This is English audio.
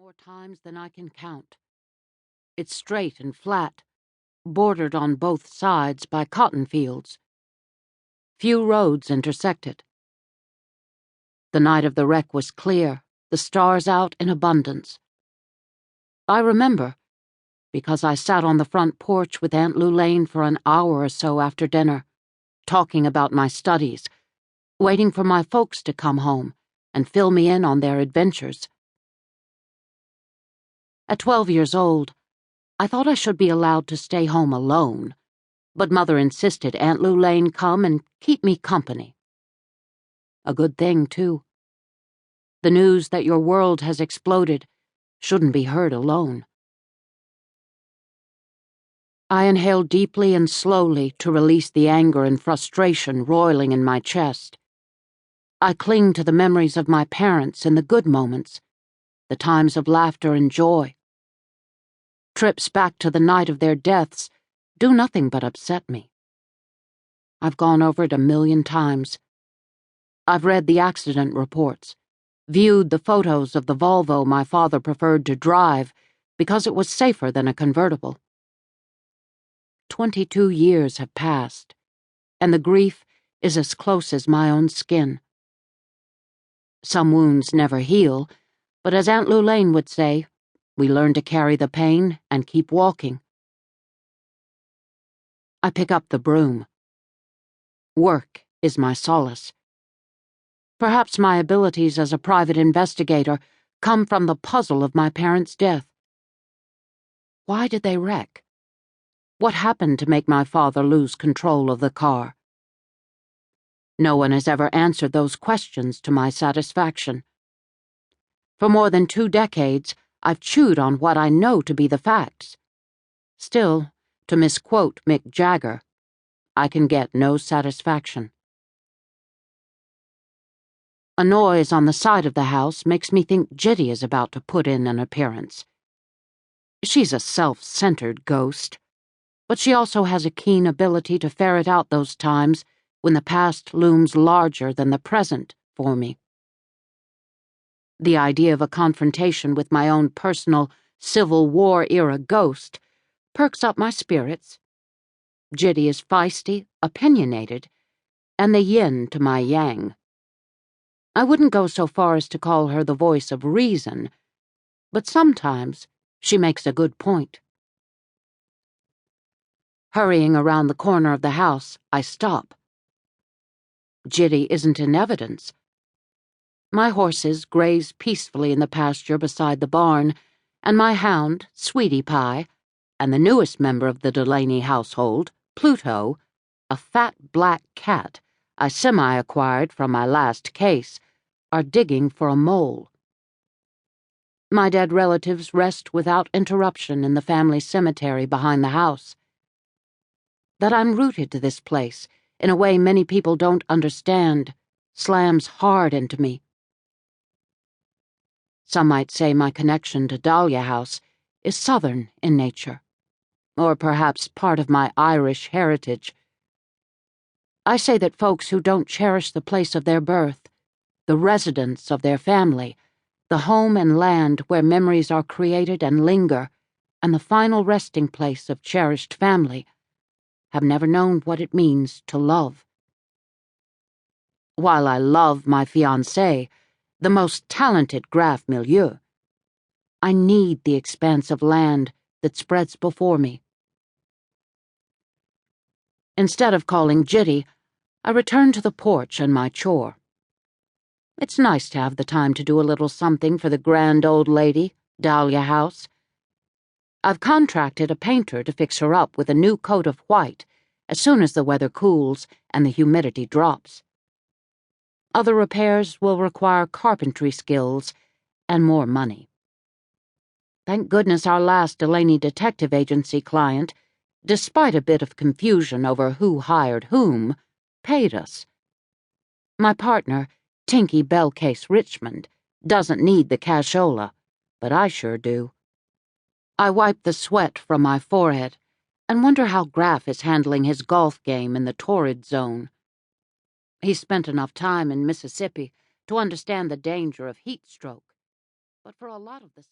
more times than I can count. It's straight and flat, bordered on both sides by cotton fields. Few roads intersect it. The night of the wreck was clear, the stars out in abundance. I remember, because I sat on the front porch with Aunt Lulaine for an hour or so after dinner, talking about my studies, waiting for my folks to come home and fill me in on their adventures. At 12 years old, I thought I should be allowed to stay home alone, but Mother insisted Aunt Lulaine come and keep me company. A good thing, too. The news that your world has exploded shouldn't be heard alone. I inhaled deeply and slowly to release the anger and frustration roiling in my chest. I cling to the memories of my parents in the good moments, the times of laughter and joy. Trips back to the night of their deaths do nothing but upset me. I've gone over it 1,000,000 times. I've read the accident reports, viewed the photos of the Volvo my father preferred to drive because it was safer than a convertible. 22 years have passed, and the grief is as close as my own skin. Some wounds never heal, but as Aunt Lulaine would say, we learn to carry the pain and keep walking. I pick up the broom. Work is my solace. Perhaps my abilities as a private investigator come from the puzzle of my parents' death. Why did they wreck? What happened to make my father lose control of the car? No one has ever answered those questions to my satisfaction. For more than 2 decades, I've chewed on what I know to be the facts. Still, to misquote Mick Jagger, I can get no satisfaction. A noise on the side of the house makes me think Jitty is about to put in an appearance. She's a self-centered ghost, but she also has a keen ability to ferret out those times when the past looms larger than the present for me. The idea of a confrontation with my own personal Civil War-era ghost perks up my spirits. Jitty is feisty, opinionated, and the yin to my yang. I wouldn't go so far as to call her the voice of reason, but sometimes she makes a good point. Hurrying around the corner of the house, I stop. Jitty isn't in evidence. My horses graze peacefully in the pasture beside the barn, and my hound, Sweetie Pie, and the newest member of the Delaney household, Pluto, a fat black cat I semi-acquired from my last case, are digging for a mole. My dead relatives rest without interruption in the family cemetery behind the house. That I'm rooted to this place in a way many people don't understand slams hard into me. Some might say my connection to Dahlia House is Southern in nature, or perhaps part of my Irish heritage. I say that folks who don't cherish the place of their birth, the residence of their family, the home and land where memories are created and linger, and the final resting place of cherished family, have never known what it means to love. While I love my fiancé, the most talented Graf milieu, I need the expanse of land that spreads before me. Instead of calling Jitty, I return to the porch and my chore. It's nice to have the time to do a little something for the grand old lady, Dahlia House. I've contracted a painter to fix her up with a new coat of white as soon as the weather cools and the humidity drops. Other repairs will require carpentry skills and more money. Thank goodness our last Delaney Detective Agency client, despite a bit of confusion over who hired whom, paid us. My partner, Tinky Bellcase Richmond, doesn't need the cashola, but I sure do. I wipe the sweat from my forehead and wonder how Graf is handling his golf game in the torrid zone. He spent enough time in Mississippi to understand the danger of heat stroke, but for a lot of the summer